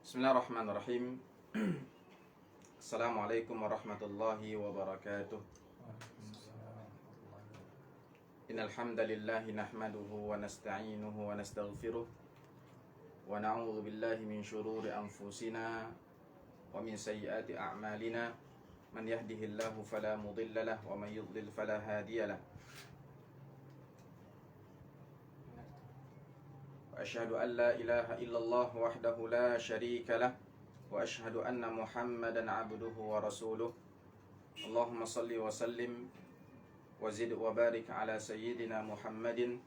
Bismillahirrahmanirrahim. Assalamualaikum warahmatullahi wabarakatuh. Innal hamdalillah nahmaduhu wa nasta'inuhu wa nastaghfiruh wa na'udzu billahi min shururi anfusina wa min sayyiati a'malina. Man yahdihillahu fala mudilla lahu wa man yudlil fala hadiya lahu. وأشهد أن لا إله إلا الله وحده لا شريك له وأشهد أن محمدا عبده ورسوله اللهم صل وسلم وزد وبارك على سيدنا محمد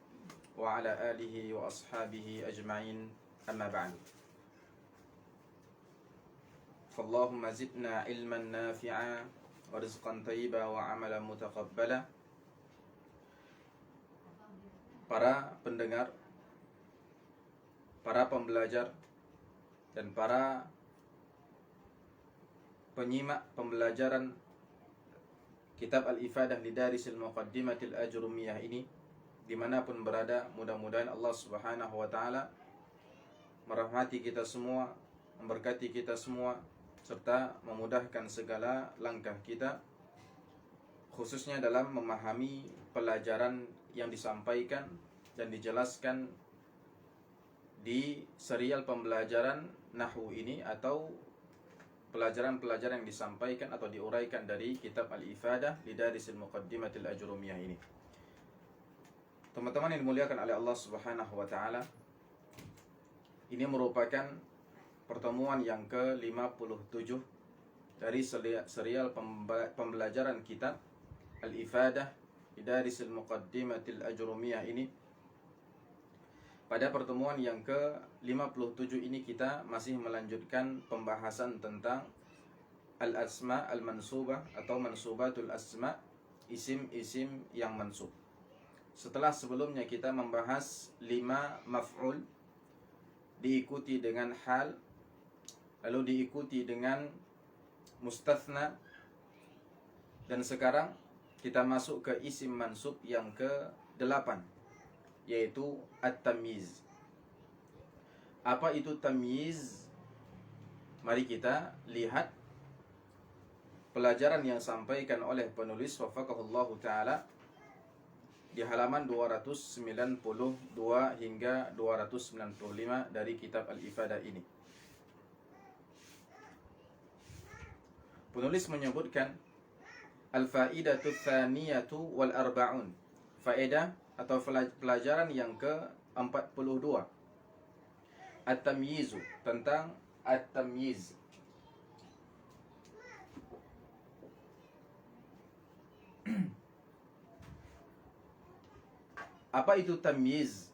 وعلى آله وأصحابه أجمعين أما بعد فاللهم زدنا علما نافعا ورزقا طيبا وعملا متقبلا. Para pendengar, para pembelajar, dan para penyimak pembelajaran kitab Al-Ifadah Lidarisil Muqaddimatil Ajrumiyah ini, dimanapun berada, mudah-mudahan Allah Subhanahu wa Ta'ala merahmati kita semua, memberkati kita semua, serta memudahkan segala langkah kita, khususnya dalam memahami pelajaran yang disampaikan dan dijelaskan di serial pembelajaran Nahwu ini, atau pelajaran-pelajaran yang disampaikan atau diuraikan dari kitab Al-Ifadah Lidarisil Muqaddimatil Ajrumiyah ini. Teman-teman yang dimuliakan oleh Allah Subhanahu wa Ta'ala, ini merupakan pertemuan yang ke-57 dari serial pembelajaran kitab Al-Ifadah Lidarisil Muqaddimatil Ajrumiyah ini. Pada pertemuan yang ke-57 ini kita masih melanjutkan pembahasan tentang al-asma al-mansubah atau mansubatul asma, isim-isim yang mansub. Setelah sebelumnya kita membahas 5 maf'ul, diikuti dengan hal, lalu diikuti dengan mustathna, dan sekarang kita masuk ke isim mansub yang ke-8, yaitu at-tamyiz. Apa itu tamyiz? Mari kita lihat pelajaran yang disampaikan oleh penulis wafaqahullahu ta'ala di halaman 292 hingga 295 dari kitab Al-Ifadah ini. Penulis menyebutkan al-faidatu tsaniyatu wal arba'un, faedah atau pelajaran yang ke-42, at-tamyizu, tentang at-tamyiz. Apa itu tamyiz?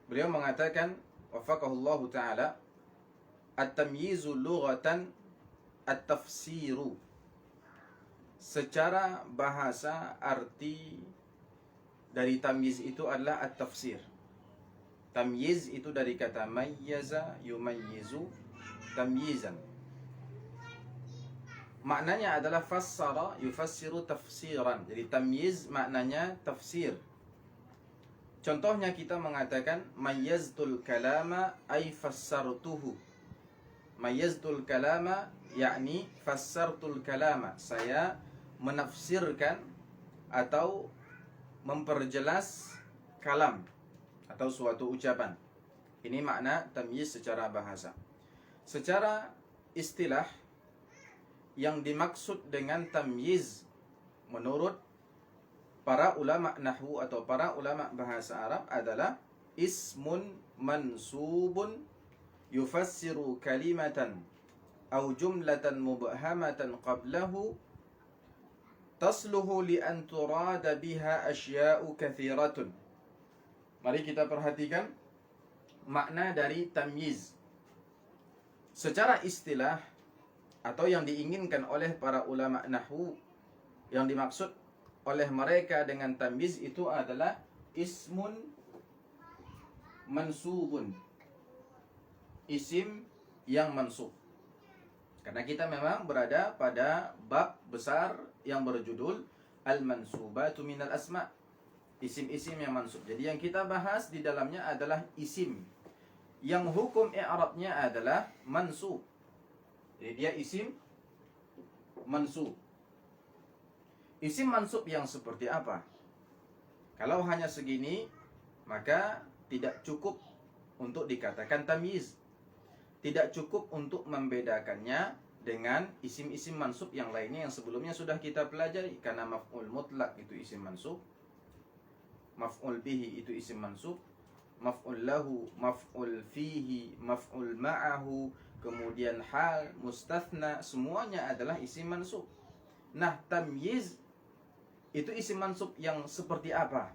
Beliau mengatakan wafaqahullahu ta'ala, at-tamyizu lughatan at-tafsiru. Secara bahasa, arti dari tamyiz itu adalah at-tafsir. Tamyiz itu dari kata mayyaza yumayyizu tamyizan. Maknanya adalah fassara yufassiru tafsiran. Jadi tamyiz maknanya tafsir. Contohnya kita mengatakan mayyaztul kalama ay fassartuhu. Mayyaztul kalama yakni fassartul kalama. Saya menafsirkan atau memperjelas kalam atau suatu ucapan. Ini makna tamyiz secara bahasa. Secara istilah, yang dimaksud dengan tamyiz menurut para ulama nahwu atau para ulama bahasa Arab adalah ismun mansubun yufassiru kalimatan aw jumlatan mubhamatan qablahu tasluhu li an turada biha asya'u kathiratun. Mari kita perhatikan makna dari tamyiz. Secara istilah atau yang diinginkan oleh para ulama nahwu, yang dimaksud oleh mereka dengan tamyiz itu adalah ismun mansubun, isim yang mansub. Karena kita memang berada pada bab besar yang berjudul Al-Mansubatu Minal Asma', isim-isim yang mansub. Jadi yang kita bahas di dalamnya adalah isim yang hukum i'rabnya adalah mansub. Jadi dia isim mansub. Isim mansub yang seperti apa? Kalau hanya segini, maka tidak cukup untuk dikatakan tamyiz. Tidak cukup untuk membedakannya dengan isim-isim mansub yang lainnya yang sebelumnya sudah kita pelajari. Karena maf'ul mutlak itu isim mansub, maf'ul bihi itu isim mansub, maf'ul lahu, maf'ul fihi, maf'ul ma'ahu, kemudian hal, mustathna, semuanya adalah isim mansub. Nah, tamyiz itu isim mansub yang seperti apa?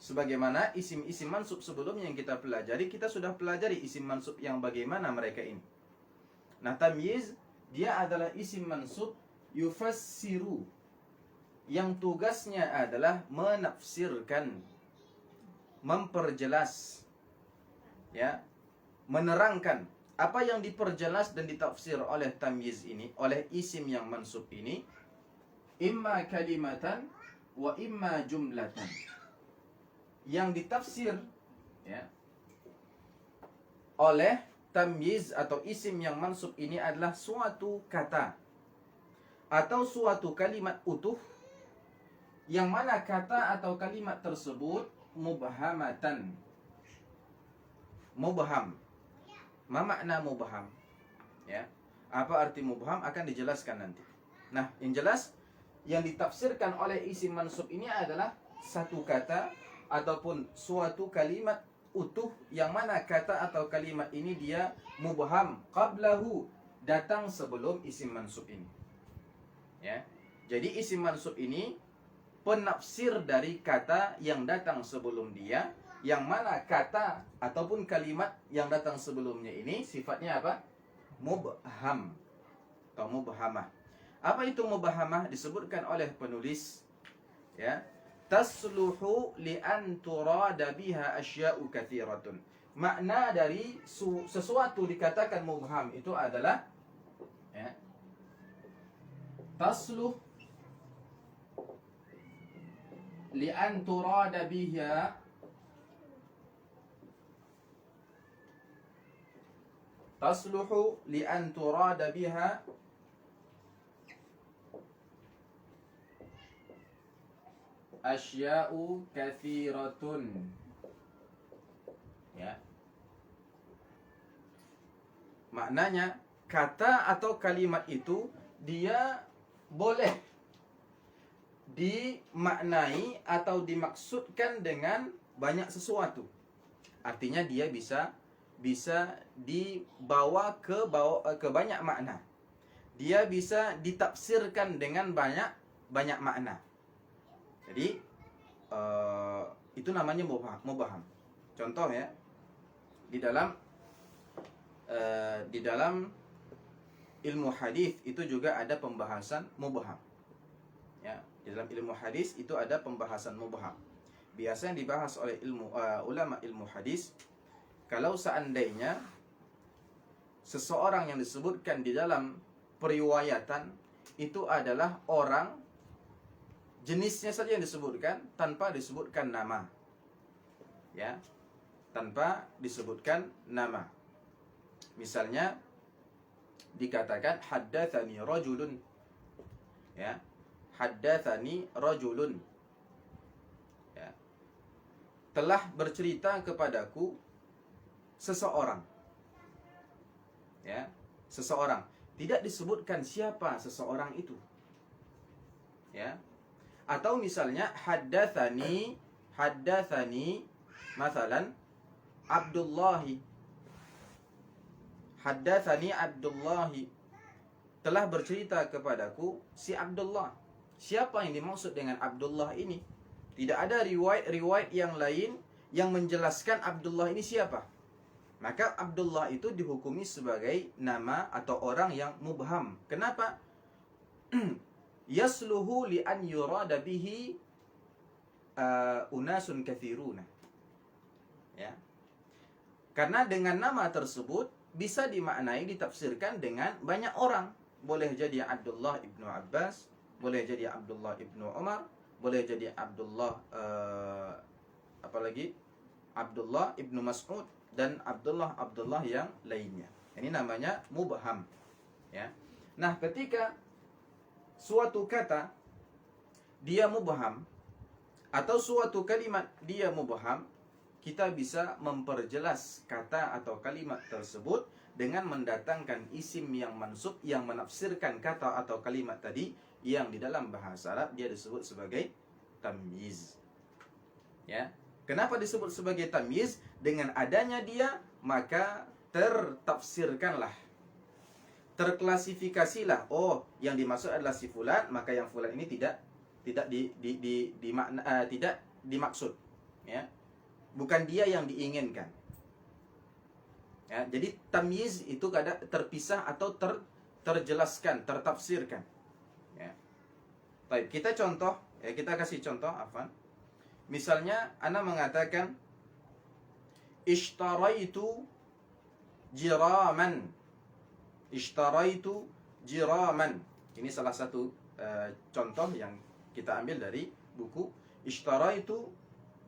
Sebagaimana isim-isim mansub sebelumnya yang kita pelajari, kita sudah pelajari isim mansub yang bagaimana mereka ini. Nah, tamyiz dia adalah isim mansub yufassiru, yang tugasnya adalah menafsirkan, memperjelas, ya, menerangkan apa yang diperjelas dan ditafsir oleh tamyiz ini, oleh isim yang mansub ini, imma kalimatan wa imma jumlatan. Yang ditafsir, ya, oleh tamyiz atau isim yang mansub ini adalah suatu kata atau suatu kalimat utuh, yang mana kata atau kalimat tersebut mubhamatan. Mubham. Ma makna mubham? Ya. Apa arti mubham akan dijelaskan nanti. Nah, yang jelas yang ditafsirkan oleh isim mansub ini adalah satu kata ataupun suatu kalimat utuh, yang mana kata atau kalimat ini dia mubham, qablahu, datang sebelum isim mansub ini. Ya. Jadi isim mansub ini penafsir dari kata yang datang sebelum dia, yang mana kata ataupun kalimat yang datang sebelumnya ini sifatnya apa? Mubham atau mubhamah. Apa itu mubhamah? Disebutkan oleh penulis, ya, tasluhu li an turada biha asya'u katsiratun. Makna dari sesuatu dikatakan mubham itu adalah, ya, tasluh li an turada biha tasluhu li an turada biha asya'u katsiratun. Ya. Maknanya kata atau kalimat itu dia boleh dimaknai atau dimaksudkan dengan banyak sesuatu. Artinya dia bisa dibawa ke banyak makna. Dia bisa ditafsirkan dengan banyak makna. Jadi itu namanya mubham. Contoh, ya, di dalam ilmu hadis itu juga ada pembahasan mubham. Ya, di dalam ilmu hadis itu ada pembahasan mubham. Biasanya dibahas oleh ulama ilmu hadis kalau seandainya seseorang yang disebutkan di dalam periwayatan itu adalah orang, jenisnya saja yang disebutkan tanpa disebutkan nama. Ya, tanpa disebutkan nama. Misalnya dikatakan haddatsani rajulun. Ya, haddatsani rajulun. Ya, telah bercerita kepadaku seseorang. Ya, seseorang. Tidak disebutkan siapa seseorang itu. Ya. Atau misalnya haddatsani masalan Abdullahi. Haddatsani Abdullahi, telah bercerita kepadaku si Abdullah. Siapa yang dimaksud dengan Abdullah ini? Tidak ada riwayat yang lain yang menjelaskan Abdullah ini siapa. Maka Abdullah itu dihukumi sebagai nama atau orang yang mubham. Kenapa? Yasluhu li an yurada bihi unasun katsiruna. Ya. Karena dengan nama tersebut bisa dimaknai, ditafsirkan dengan banyak orang. Boleh jadi Abdullah ibnu Abbas, boleh jadi Abdullah ibnu Umar, boleh jadi Abdullah apalagi Abdullah ibnu Mas'ud. dan Abdullah yang lainnya. Ini namanya mubham, ya. Nah, ketika suatu kata dia mubham atau suatu kalimat dia mubham, kita bisa memperjelas kata atau kalimat tersebut dengan mendatangkan isim yang mansub yang menafsirkan kata atau kalimat tadi, yang di dalam bahasa Arab dia disebut sebagai tamyiz. Ya. Kenapa disebut sebagai tamyiz? Dengan adanya dia, maka tertafsirkanlah, terklasifikasilah. Oh, yang dimaksud adalah si fulan, maka yang fulan ini tidak dimaksud, ya. Bukan dia yang diinginkan. Ya, jadi tamyiz itu kadang terpisah atau terjelaskan, tertafsirkan. Ya. Baik, kita contoh, ya, kita kasih contoh, afan. Misalnya ana mengatakan ishtaraitu jiraman. Ishtaraitu jiraman. Ini salah satu contoh yang kita ambil dari buku Ishtaraitu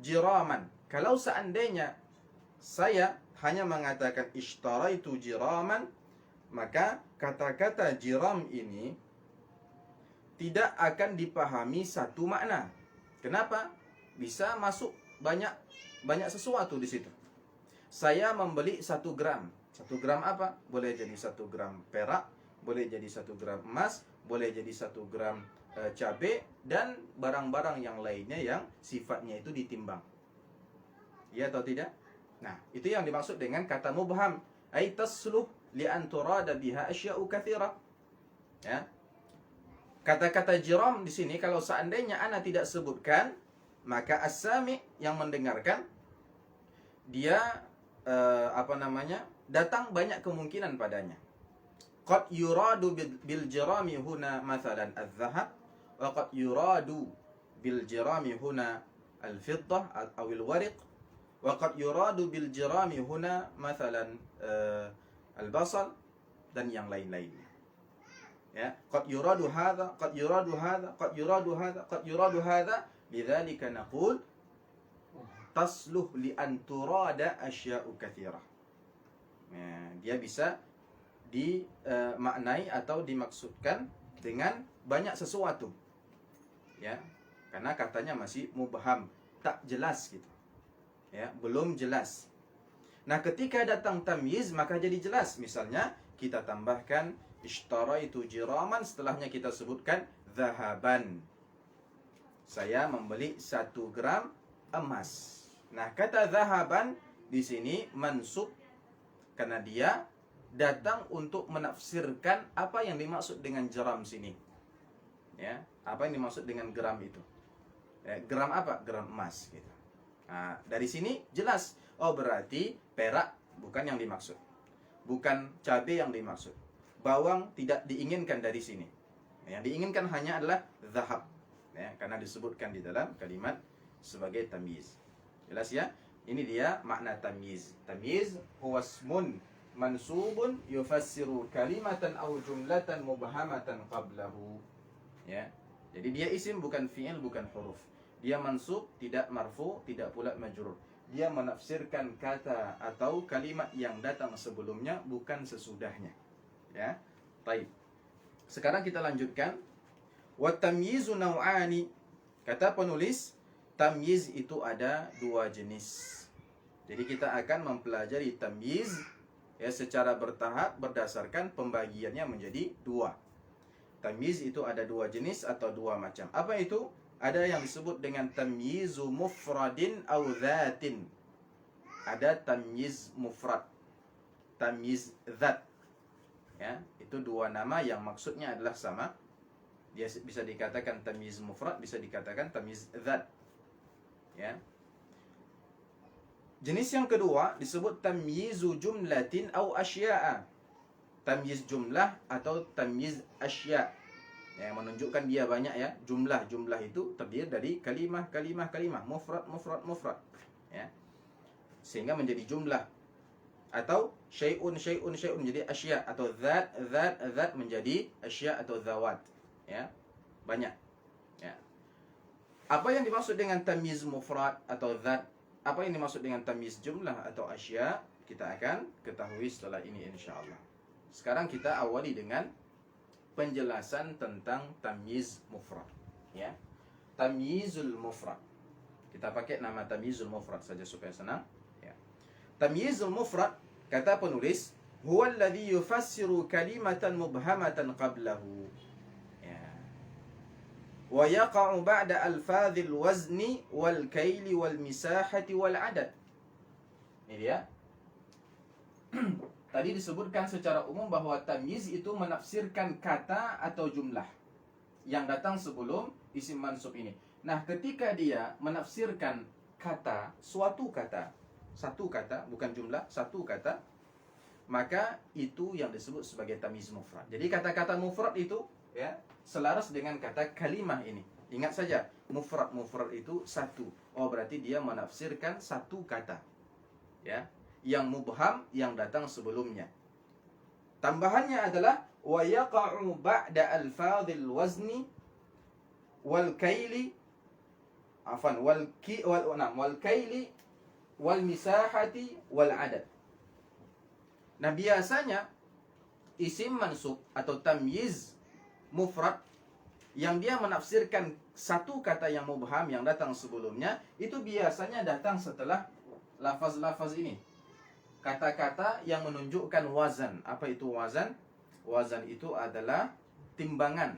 jiraman. Kalau seandainya saya hanya mengatakan ishtaraitu jiraman, maka kata-kata jiram ini tidak akan dipahami satu makna. Kenapa? Bisa masuk banyak sesuatu di situ. Saya membeli 1 gram. 1 gram apa? Boleh jadi 1 gram perak, boleh jadi 1 gram emas, boleh jadi 1 gram cabai, dan barang-barang yang lainnya yang sifatnya itu ditimbang. Ya atau tidak? Nah, itu yang dimaksud dengan kata mubham. Ai tasluh li an turada biha asya'u katsira. Ya. Kata-kata jiram di sini kalau seandainya ana tidak sebutkan, maka as-sami yang mendengarkan dia datang banyak kemungkinan padanya. Qad yuradu bil jirami huna mathalan adh-dhahab, wa qad yuradu bil jirami huna al-fiddah atau al-wariq, wa qad yuradu bil jirami huna mathalan al-basal, dan yang lain-lainnya. Ya, qad yuradu hadha, qad yuradu hadha, qad yuradu hadha, qad yuradu hadha, lidzalika naqul tasluh li an turada asya'u katsirah. Ya, dia bisa dimaknai atau dimaksudkan dengan banyak sesuatu. Ya, karena katanya masih mubham, tak jelas gitu. Ya, belum jelas. Nah, ketika datang tamyiz maka jadi jelas. Misalnya kita tambahkan ishtaraitu jiraman, setelahnya kita sebutkan zahaban. Saya membeli 1 gram emas. Nah, kata zahaban di sini mansub karena dia datang untuk menafsirkan apa yang dimaksud dengan gram sini. Ya, apa yang dimaksud dengan gram itu? Ya, gram apa? Gram emas gitu. Nah, dari sini jelas. Oh, berarti perak bukan yang dimaksud. Bukan cabai yang dimaksud. Bawang tidak diinginkan dari sini. Yang diinginkan hanya adalah zahab. Ya, karena disebutkan di dalam kalimat sebagai tamyiz. Jelas ya? Ini dia makna tamyiz. Tamyiz huwa ismun mansubun yufassiru kalimatan aw jumlatan mubhamatan qablahu. Ya. Jadi dia isim bukan fi'il, bukan huruf. Dia mansub, tidak marfu, tidak pula majrur. Dia menafsirkan kata atau kalimat yang datang sebelumnya, bukan sesudahnya. Ya. Baik. Sekarang kita lanjutkan. Wa tamyizu naw'ani. Kata penulis, tamyiz itu ada 2 jenis. Jadi kita akan mempelajari tamyiz ya secara bertahap berdasarkan pembagiannya menjadi 2. Tamyiz itu ada 2 jenis atau 2 macam. Apa itu? Ada yang disebut dengan tamyizu mufradin aw dzatin. Ada tamyiz mufrad, tamyiz dzat. Ya, itu 2 nama yang maksudnya adalah sama. Dia bisa dikatakan tamyiz mufrad, bisa dikatakan tamyiz dzat. Ya. Jenis yang kedua disebut tamyizu jumlatin aw asya'a. Tamyiz jumlah atau tamyiz asya'. Yang menunjukkan dia banyak ya. Jumlah itu terdiri dari kalimah, mufrad. Ya. Sehingga menjadi jumlah. Atau syai'un menjadi asya', atau zat menjadi asya' atau zawat. Ya. Banyak. Ya. Apa yang dimaksud dengan tamyiz mufrad atau zat? Apa yang dimaksud dengan tamyiz jumlah atau asya? kita akan ketahui setelah ini insya-Allah. Sekarang kita awali dengan penjelasan tentang tamyiz mufrad, ya. Tamyizul mufrad. Kita pakai nama tamyizul mufrad saja supaya senang, ya. Tamyizul mufrad, kata penulis, huwa alladhi yufassiru kalimatan mubhamatan qablahu, ya, wa yaqa'u ba'da alfadhil wazni wal kaili wal misahati wal adad. Ini dia. Tadi disebutkan secara umum bahwa tamyiz itu menafsirkan kata atau jumlah yang datang sebelum isim mansub ini. Nah, ketika dia menafsirkan kata, suatu kata, satu kata, bukan jumlah, satu kata, maka itu yang disebut sebagai tamyiz mufrad. Jadi kata-kata mufrad itu, ya, selaras dengan kata kalimah ini. Ingat saja, mufrad itu satu. Oh, berarti dia menafsirkan satu kata, ya, yang mubham yang datang sebelumnya. Tambahannya adalah wa yaqa'u ba'da alfadhil wazni wal kaili wal kaili wal misahati wal adad. Nah, biasanya isim mansub atau tamyiz mufrad yang dia menafsirkan satu kata yang mubham yang datang sebelumnya, itu biasanya datang setelah lafaz-lafaz ini. Kata-kata yang menunjukkan wazan. Apa itu wazan? Wazan itu adalah timbangan,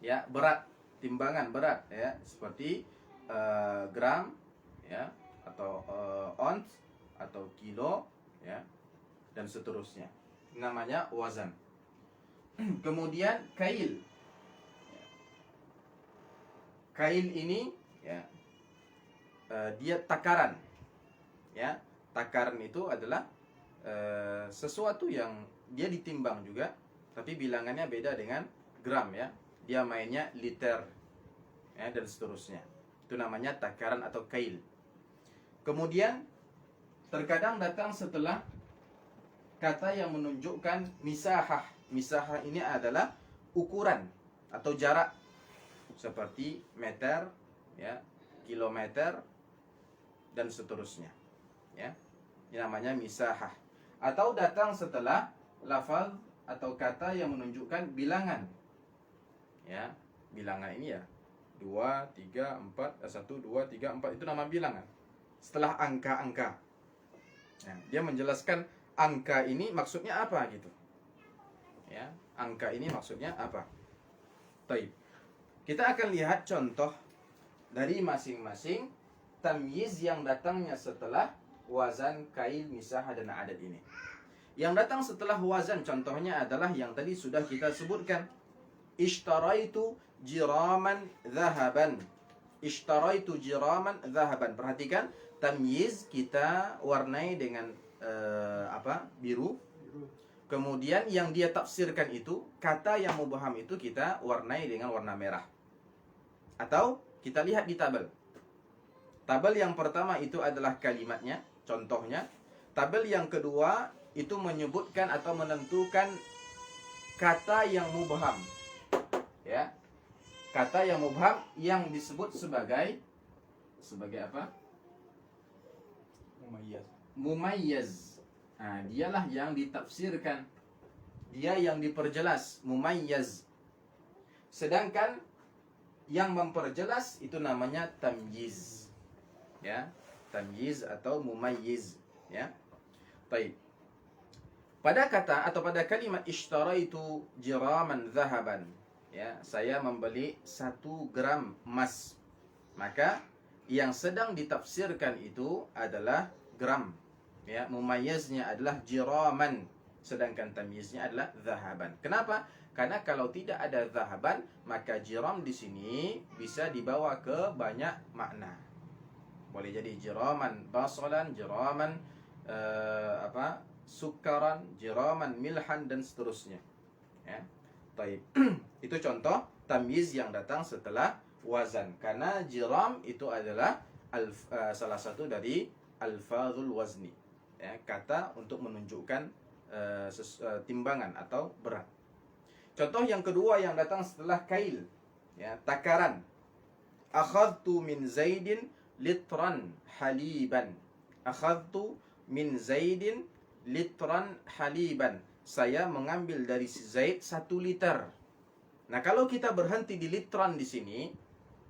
ya, berat, timbangan berat, ya, seperti gram, ya, atau ons atau kilo, ya, dan seterusnya. Namanya wazan. Kemudian kail. Kail ini, ya, dia takaran, ya. Takaran itu adalah sesuatu yang dia ditimbang juga, tapi bilangannya beda dengan gram, ya. Dia mainnya liter, ya, dan seterusnya. Itu namanya takaran atau kail. Kemudian terkadang datang setelah kata yang menunjukkan misahah. Misahah ini adalah ukuran atau jarak, seperti meter, ya, kilometer, dan seterusnya, ya. Ini namanya misahah. Atau datang setelah lafaz atau kata yang menunjukkan bilangan, ya. Bilangan ini, ya, 2, 3, 4, 1, 2, 3, 4, itu nama bilangan. Setelah angka-angka, ya, dia menjelaskan angka ini maksudnya apa gitu, ya. Angka ini maksudnya apa. Baik. Kita akan lihat contoh dari masing-masing tamyiz yang datangnya setelah wazan, kail, misah, dan adad ini. Yang datang setelah wazan contohnya adalah yang tadi sudah kita sebutkan. Ishtaraitu jiraman zahaban. Ishtaraitu jiraman zahaban. Perhatikan, tamyiz kita warnai dengan biru. Kemudian yang dia tafsirkan itu, kata yang mubham itu kita warnai dengan warna merah. Atau kita lihat di tabel. Tabel yang pertama itu adalah kalimatnya, contohnya. Tabel yang kedua itu menyebutkan atau menentukan kata yang mubham, ya. Kata yang mubham yang disebut sebagai apa? Mumayyaz. Nah, dialah yang ditafsirkan, dia yang diperjelas, mumayyaz. Sedangkan yang memperjelas itu namanya tamyiz, ya, tamyiz atau mumayyiz, ya. Baik. Pada kata atau pada kalimat ishtaraitu jiraman zahaban, ya, saya membeli 1 gram emas. Maka yang sedang ditafsirkan itu adalah gram, ya. Mumayyiznya adalah jiraman, sedangkan tamyiznya adalah zahaban. Kenapa? Karena kalau tidak ada zahaban, maka jiram di sini bisa dibawa ke banyak makna. Boleh jadi jiraman basalan, jiraman sukaran, jiraman milhan, dan seterusnya, ya. Baik. Itu contoh tamyiz yang datang setelah wazan. Karena jiram itu adalah salah satu dari alfazul wazni, ya, kata untuk menunjukkan timbangan atau berat. Contoh yang kedua yang datang setelah kail, ya, takaran. Akhadtu min Zaidin litran haliban. Akhadtu min Zaidin litran haliban. Saya mengambil dari si Zaid 1 liter. Nah, kalau kita berhenti di litran di sini,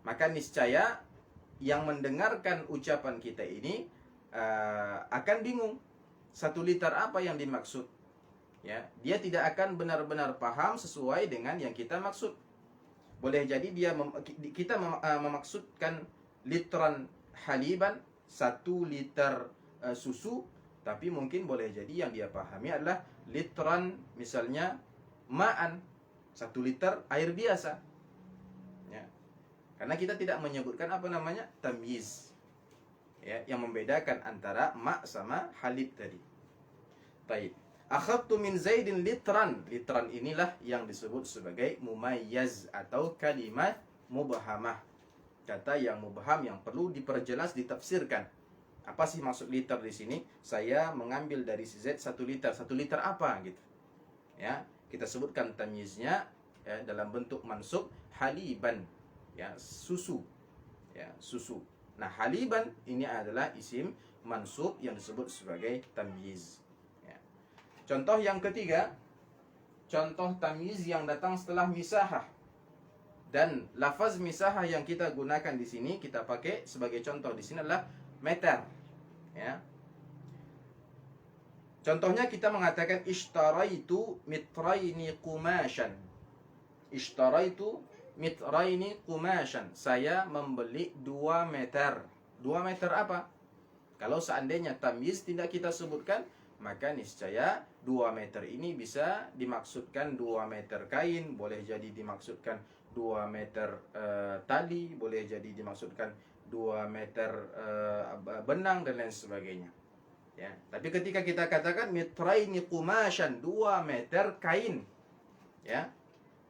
maka niscaya yang mendengarkan ucapan kita ini akan bingung. 1 liter apa yang dimaksud? Ya, dia tidak akan benar-benar paham sesuai dengan yang kita maksud. Boleh jadi kita memaksudkan litran haliban, 1 liter susu, tapi mungkin boleh jadi yang dia pahami adalah litran, misalnya ma'an, 1 liter air biasa. Ya. Karena kita tidak menyebutkan apa namanya tamyiz, ya, yang membedakan antara ma' sama halib tadi. Baik. Akhadtu min Zaidin litran. Litran inilah yang disebut sebagai mumayyaz atau kalimat mubhamah. Kata yang mubham yang perlu diperjelas, ditafsirkan. Apa sih maksud liter di sini? Saya mengambil dari si Z 1 liter. 1 liter apa gitu? Ya, kita sebutkan tamyiznya ya, dalam bentuk mansub haliban. Ya, susu. Ya, susu. Nah, haliban ini adalah isim mansub yang disebut sebagai tamyiz. Contoh yang ketiga, contoh tamyiz yang datang setelah misahah. Dan lafaz misahah yang kita gunakan di sini, kita pakai sebagai contoh di sini adalah meter. Ya. Contohnya kita mengatakan ishtaraitu mitraini qumashan. Ishtaraitu mitraini qumashan. Saya membeli 2 meter. 2 meter apa? Kalau seandainya tamyiz tidak kita sebutkan, maka niscaya 2 meter ini bisa dimaksudkan 2 meter kain, boleh jadi dimaksudkan 2 meter tali, boleh jadi dimaksudkan 2 meter benang dan lain sebagainya. Ya, tapi ketika kita katakan mitraini qumashan, 2 meter kain, ya,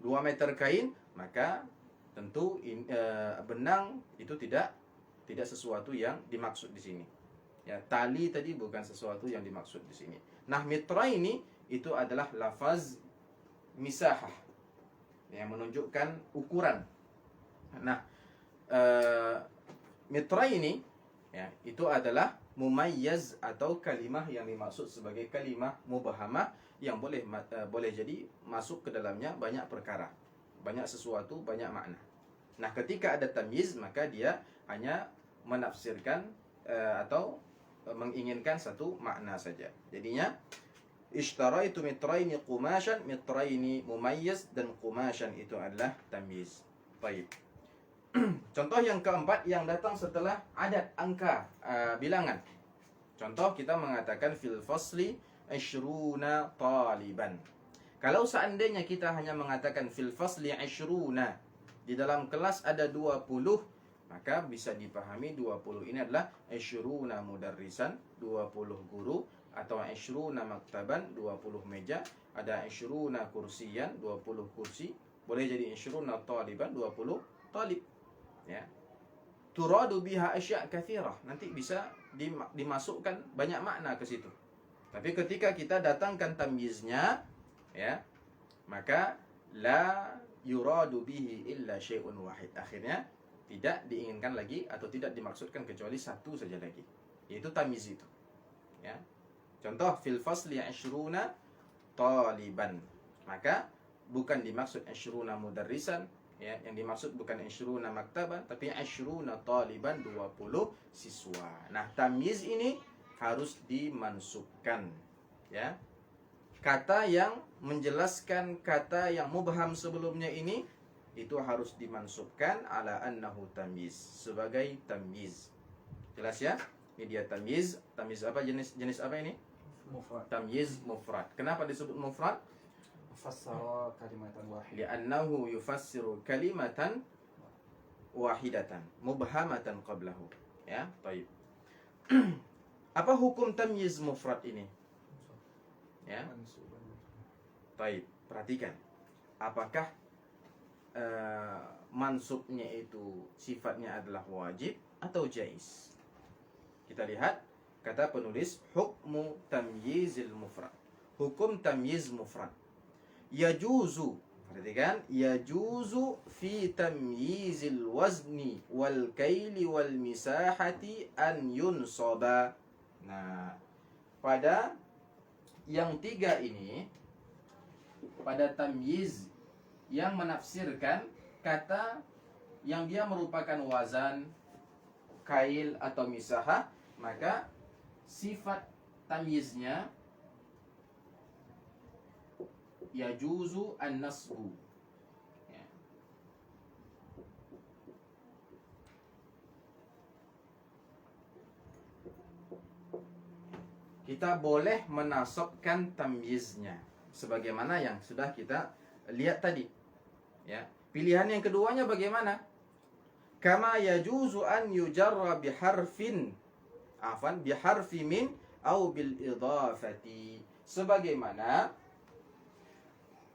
2 meter kain, maka tentu benang itu tidak sesuatu yang dimaksud di sini. Ya, tali tadi bukan sesuatu yang dimaksud di sini. Nah, mitra ini itu adalah lafaz misahah yang menunjukkan ukuran. Nah, mitra ini ya, itu adalah mumayyaz atau kalimah yang dimaksud sebagai kalimah mubhamah yang boleh jadi masuk ke dalamnya banyak perkara, banyak sesuatu, banyak makna. Nah, ketika ada tamyiz, maka dia hanya menafsirkan atau menginginkan satu makna saja. Jadinya ishtaraitu mitraini qumashan, mitraini mumayyiz, dan qumashan itu adalah tamyiz. Baik. Contoh yang keempat yang datang setelah adat, angka, bilangan. Contoh kita mengatakan fil fasli 20 taliban. Kalau seandainya kita hanya mengatakan fil fasli 20, di dalam kelas ada 20, maka bisa dipahami 20 ini adalah 20 mudarrisan, 20 guru, atau 20 maktaban, 20 meja, ada 20 kursiyan, 20 kursi, boleh jadi 20 taliban, 20 talib. Ya. Turadu biha asya' katsirah, nanti bisa dimasukkan banyak makna ke situ. Tapi ketika kita datangkan tamyiznya, ya, maka la yuradu bihi illa syai'un wahid. Akhirnya tidak diinginkan lagi atau tidak dimaksudkan kecuali satu saja lagi, yaitu tamyiz itu. Ya. Contoh fil fasli 20 taliban. Maka bukan dimaksud 20 mudarrisan, ya, yang dimaksud bukan 20 maktaban, tapi 20 taliban, 20 siswa. Nah, tamyiz ini harus dimansubkan. Ya. Kata yang menjelaskan kata yang mubham sebelumnya ini itu harus dimansubkan ala annahu tamyiz, sebagai tamyiz. Jelas ya? Ini dia tamyiz. Tamyiz apa, jenis apa ini? Mufrad. Tamyiz mufrad. Kenapa disebut mufrad? Fassara kalimatan wahid. Li'annahu yufassiru kalimatan wahidatan mubhamatan qablahu. Ya, baik. Apa hukum tamyiz mufrad ini? Ya. Baik, perhatikan. Apakah mansubnya itu sifatnya adalah wajib atau jaiz? Kita lihat kata penulis hukmu tamyizil mufrad. Hukum tamyiz mufrad. Yajuzu, perhatikan, yajuzu fi tamyizil wazni wal kaili wal misahati an yunsaba. Nah, pada yang tiga ini, pada tamyiz yang menafsirkan kata yang dia merupakan wazan, kail atau misahah, maka sifat tamyiznya yajuzu an-nasbu. Ya. Kita boleh menasabkan tamyiznya sebagaimana yang sudah kita lihat tadi. Ya. Pilihan yang keduanya bagaimana? Kama yajuzu an yujarra biharfin biharfi min au bil idafati. Sebagaimana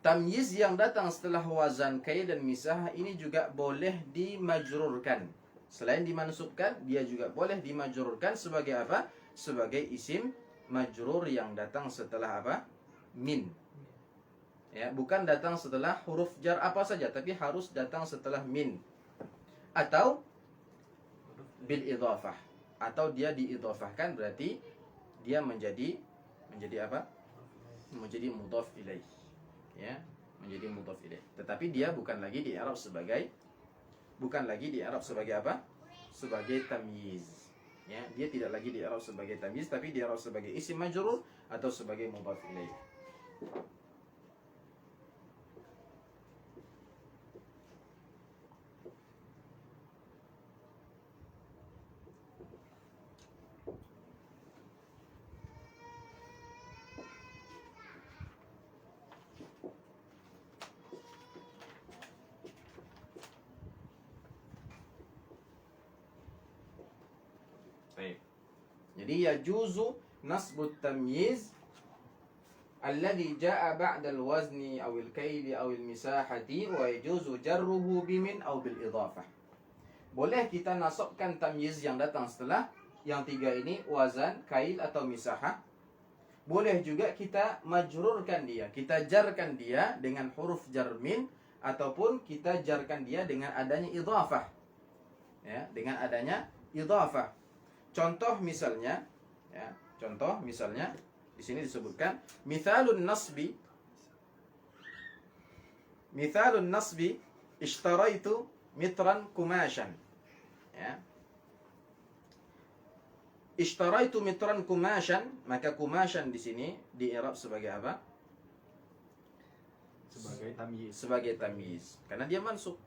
tamyiz yang datang setelah wazan kail dan misah ini juga boleh dimajrurkan. Selain dimansubkan, dia juga boleh dimajrurkan sebagai apa? Sebagai isim majrur yang datang setelah apa? Min. Ya, bukan datang setelah huruf jar apa saja, tapi harus datang setelah min. Atau bil idhafah, atau dia diidhafahkan, berarti dia menjadi apa? Menjadi mudhaf ilaih. Ya, menjadi mudhaf ilaih. Tetapi dia bukan lagi di i'rab sebagai apa? Sebagai tamyiz. Ya, dia tidak lagi di i'rab sebagai tamyiz, tapi di i'rab sebagai isim majrur atau sebagai mudhaf ilaih. Jadi yajuzu nasbut tamyiz alladhi jaa ba'da al-wazni aw al-kayli aw al-misahati wa yajuzu jarruhu bimin aw bil idhafah. Boleh kita nasabkan tamyiz yang datang setelah yang tiga ini, wazan, kail atau misahah. Boleh juga kita majrurkan dia, kita jarkan dia dengan huruf jar min, ataupun kita jarkan dia dengan adanya idhafah. Ya, dengan adanya idhafah. Contoh misalnya di sini disebutkan mithalun nasbi ishtaraitu mitran kumashan. Ya. Ishtaraitu mitran kumashan, maka kumashan di sini di i'rab sebagai apa? Sebagai tamyiz. Karena dia mansub.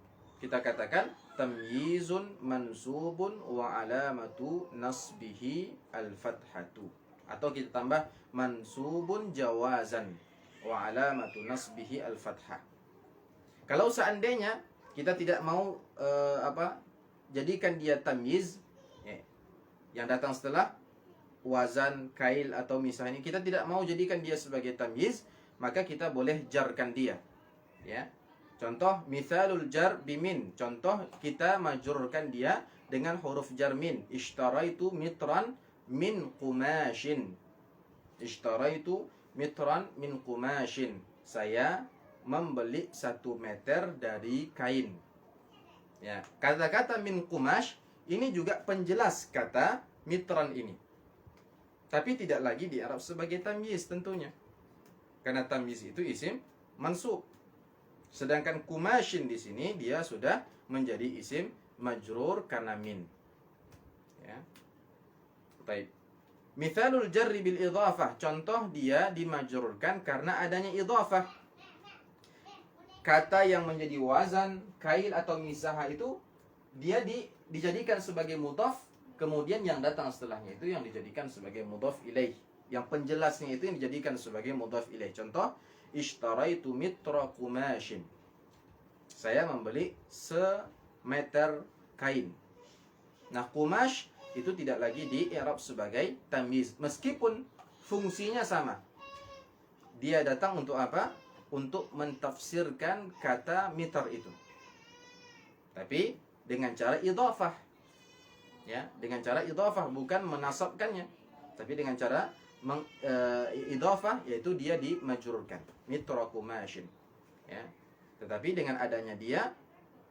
Kita katakan tamyizun mansubun wa alamatu nasbihi al-fathatu. Atau kita tambah mansubun jawazan wa alamatu nasbihi al-fathah. Kalau seandainya kita tidak mau jadikan dia tamyiz, yang datang setelah wazan, kail atau misah ini, kita tidak mau jadikan dia sebagai tamyiz, maka kita boleh jarkan dia. Ya. Contoh mithalul jar bimin. Contoh kita majrurkan dia dengan huruf jar min. Ishtaraitu mitran min qumashin. Ishtaraitu mitran min qumashin. Saya membeli 1 meter dari kain. Ya, kata-kata min qumash ini juga penjelas kata mitran ini. Tapi tidak lagi di Arab sebagai tamyiz tentunya. Karena tamyiz itu isim mansub. Sedangkan kumashin di sini dia sudah menjadi isim majrur karena min. Ya. Baik. Mithalul jarri bil idhafah, contoh dia dimajrurkan karena adanya idhafah. Kata yang menjadi wazan, kail atau misahah itu dia dijadikan sebagai mudhaf, kemudian yang datang setelahnya itu yang dijadikan sebagai mudhaf ilaih. Yang penjelasnya itu yang dijadikan sebagai mudhaf ilaih. Contoh ishtaraitu mitra kumashin. Saya membeli 1 meter kain. Nah, kumash itu tidak lagi di i'rab sebagai tamyiz, meskipun fungsinya sama. Dia datang untuk apa? Untuk mentafsirkan kata mitar itu. Tapi dengan cara idhafah. Ya, dengan cara idhafah, bukan menasabkannya. Tapi dengan cara idhafah, yaitu dia dimajrurkan. Mitra kumashin. Ya. Tetapi dengan adanya dia,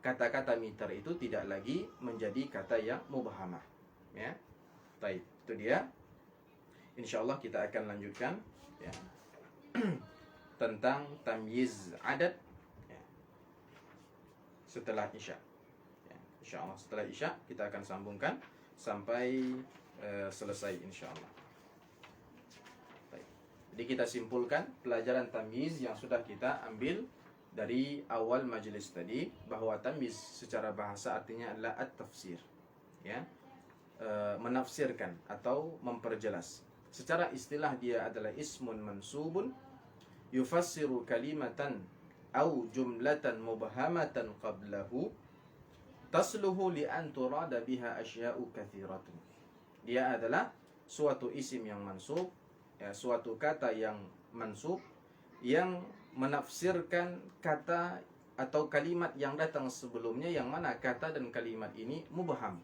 kata-kata mitar itu tidak lagi menjadi kata yang mubhamah. Ya. Baik, itu dia. insyaallah kita akan lanjutkan ya tentang tamyiz adat ya, setelah Isya. Ya, insyaallah setelah Isya kita akan sambungkan sampai selesai insyaallah. Baik. Jadi kita simpulkan pelajaran tamyiz yang sudah kita ambil dari awal majelis tadi, bahwa tamyiz secara bahasa artinya adalah at-tafsir. Ya. Menafsirkan atau memperjelas. Secara istilah dia adalah ismun mansubun yufassiru kalimatan au jumlatan mubhamatan qablahu tasluhu li an turada biha asya'u katsiratun. Dia adalah suatu isim yang mansub, ya, suatu kata yang mansub yang menafsirkan kata atau kalimat yang datang sebelumnya, yang mana kata dan kalimat ini mubham.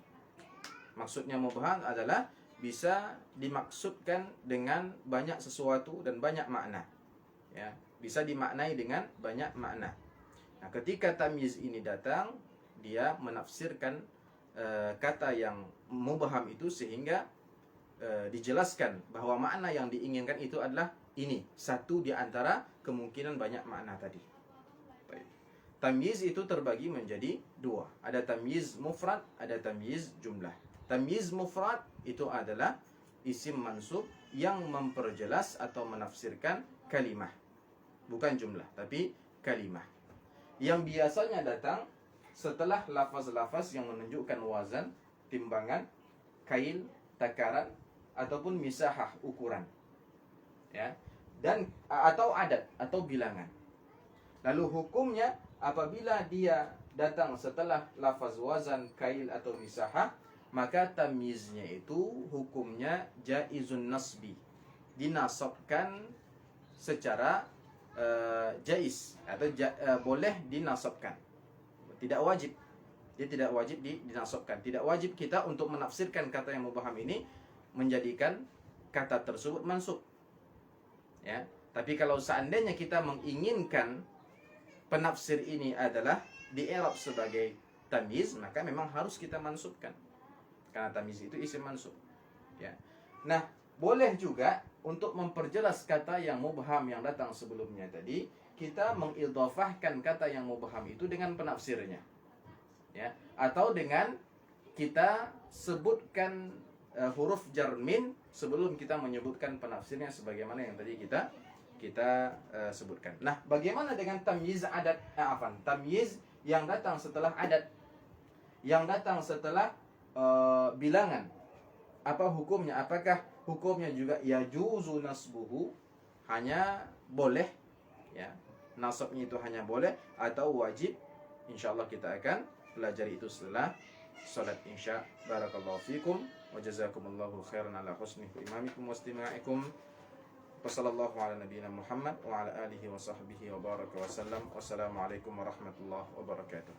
Maksudnya mubham adalah bisa dimaksudkan dengan banyak sesuatu dan banyak makna. Ya, bisa dimaknai dengan banyak makna. Nah, ketika tamyiz ini datang, dia menafsirkan kata yang mubham itu sehingga dijelaskan bahwa makna yang diinginkan itu adalah ini, satu di antara kemungkinan banyak makna tadi. Baik. Tamyiz itu terbagi menjadi dua. Ada tamyiz mufrad, ada tamyiz jumlah. Tamyiz mufrad itu adalah isim mansub yang memperjelas atau menafsirkan kalimah. Bukan jumlah, tapi kalimah. Yang biasanya datang setelah lafaz-lafaz yang menunjukkan wazan, timbangan, kail, takaran, ataupun misahah, ukuran. Ya. Dan atau adat atau bilangan. Lalu hukumnya apabila dia datang setelah lafaz wazan, kail atau misahah, maka tamyiznya itu hukumnya jaizun nasbi, dinasabkan secara jaiz atau boleh dinasabkan, tidak wajib. Dia tidak wajib dinasabkan. Tidak wajib kita untuk menafsirkan kata yang mubham ini menjadikan kata tersebut mansub. Ya, tapi kalau seandainya kita menginginkan penafsir ini adalah di-i'rab sebagai tamyiz, maka memang harus kita mansubkan. Karena tamyiz itu isim mansub. Ya. Nah, boleh juga untuk memperjelas kata yang mubham yang datang sebelumnya tadi, kita mengidhafahkan kata yang mubham itu dengan penafsirnya. Ya, atau dengan kita sebutkan huruf jar min sebelum kita menyebutkan penafsirnya sebagaimana yang tadi kita sebutkan. Nah, bagaimana dengan tamyiz adat? Tamyiz yang datang setelah adat, yang datang setelah bilangan, apa hukumnya? Apakah hukumnya juga yajuzu nasbuhu, hanya boleh, ya, nasabnya itu hanya boleh, atau wajib? Insyaallah kita akan pelajari itu setelah salat Isya. Barakallahu fikum wa jazakumullahu khairan ala husni imamikum wa istima'ikum. Wassallallahu ala nabiyyina Muhammad wa ala alihi wa sahbihi wa baraka wa sallam. Wassalamualaikum warahmatullahi wabarakatuh.